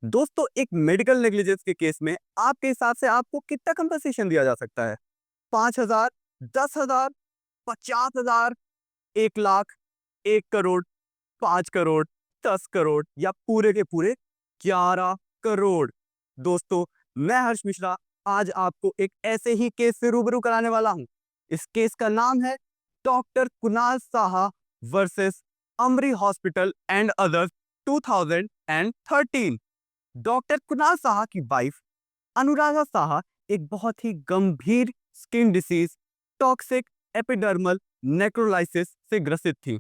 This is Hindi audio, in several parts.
दोस्तों, एक मेडिकल नेग्लिजेंस के केस में आपके हिसाब से आपको कितना कंपनसेशन दिया जा सकता है? 5,000, 10,000, 50,000, 1 लाख, 1 करोड़, 5 करोड़, 10 करोड़ या पूरे के पूरे 11 करोड़? दोस्तों, मैं हर्ष मिश्रा आज आपको एक ऐसे ही केस से रूबरू कराने वाला हूं। इस केस का नाम है doctor Kunal Saha versus Amari hospital and others 2013। Doctor Kunal Saha की वाइफ अनुराधा साहा एक बहुत ही गंभीर स्किन डिसीज टॉक्सिक एपिडर्मल नेक्रोलाइसिस से ग्रसित थी।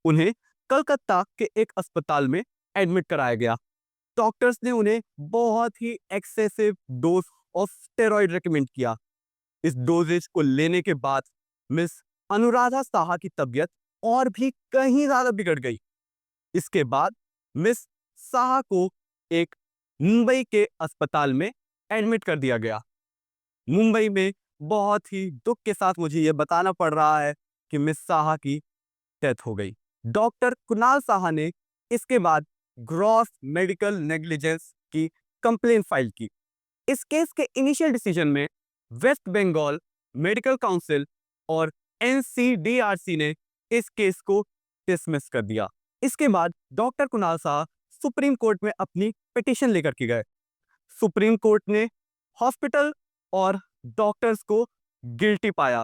उन्हें कलकत्ता के एक अस्पताल में एडमिट कराया गया। डॉक्टर्स ने उन्हें बहुत ही excessive dose of steroid recommend किया। इस डोजेज को लेने के बाद मिस अनुराधा साहा की तबीयत और भी कहीं ज्यादा बिगड़ गई। इसके बाद मिस साहा को एक मुंबई के अस्पताल में एडमिट कर दिया गया। मुंबई में बहुत ही दुख के साथ मुझे यह बताना पड़ रहा है कि मिस साहा की डेथ हो गई। डॉक्टर कुणाल साहा ने इसके बाद ग्रॉस मेडिकल नेग्लिजेंस की कंप्लेन फाइल की। इस केस के इनिशियल डिसीजन में वेस्ट बंगाल मेडिकल काउंसिल और एनसीडीआरसी ने इस केस को डिसमिस कर दिया। इसके बाद doctor Kunal Saha supreme court में अपनी पिटीशन लेकर के गए। सुप्रीम कोर्ट ने हॉस्पिटल और डॉक्टर्स को गिल्टी पाया।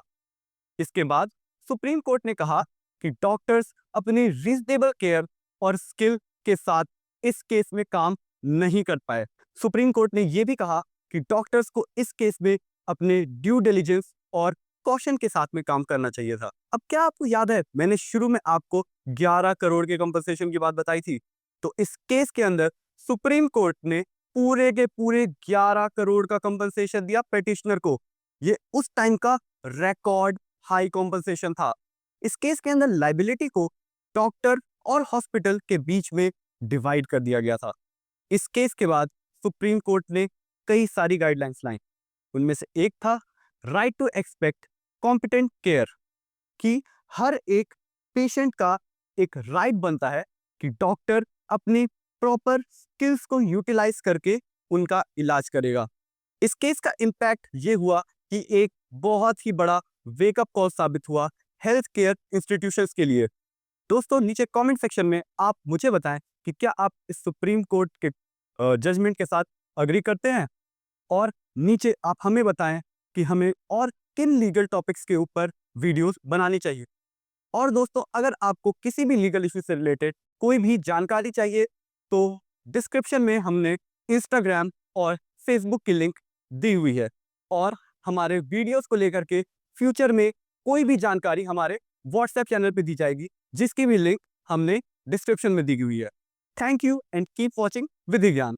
इसके बाद सुप्रीम कोर्ट ने कहा कि डॉक्टर्स अपनी रीजनेबल केयर और स्किल के साथ इस केस में काम नहीं कर पाए। सुप्रीम कोर्ट ने यह भी कहा कि डॉक्टर्स को इस केस में अपने ड्यू डिलिजेंस और कॉशन के साथ में काम करना चाहिए था। अब क्या आपको याद है, मैंने शुरू में आपको 11 करोड़ के कंपनसेशन की बात बताई थी। तो इस केस के अंदर सुप्रीम कोर्ट ने पूरे के पूरे 11 करोड़ का कंपनसेशन दिया पेटिशनर को। ये उस टाइम का रिकॉर्ड हाई कंपनसेशन था। इस केस के अंदर लाइबिलिटी को डॉक्टर और हॉस्पिटल के बीच में डिवाइड कर दिया गया था। इस केस के बाद सुप्रीम कोर्ट ने कई सारी गाइडलाइंस लाई। उनमें से एक था right to expect competent care, कि हर एक पेशेंट का एक राइट बनता है कि डॉक्टर अपनी प्रॉपर स्किल्स को यूटिलाइज करके उनका इलाज करेगा। इस केस का इम्पैक्ट ये हुआ कि एक बहुत ही बड़ा वेकअप कॉल साबित हुआ हेल्थ केयर इंस्टीट्यूशंस के लिए। दोस्तों, नीचे कमेंट सेक्शन में आप मुझे बताएं कि क्या आप इस सुप्रीम कोर्ट के जजमेंट के साथ अग्री करते हैं, और नीचे आप हमें बताएं कि हमें और किन लीगल टॉपिक्स के ऊपर वीडियोस बनानी चाहिए। और दोस्तों, अगर आपको किसी भी लीगल इश्यू से रिलेटेड कोई भी जानकारी चाहिए तो डिस्क्रिप्शन में हमने इंस्टाग्राम और फेसबुक की लिंक दी हुई है, और हमारे वीडियोस को लेकर के फ्यूचर में कोई भी जानकारी हमारे व्हाट्सएप चैनल पे दी जाएगी, जिसकी भी लिंक हमने डिस्क्रिप्शन में दी हुई है। Thank you and keep watching Vidhi ज्ञान।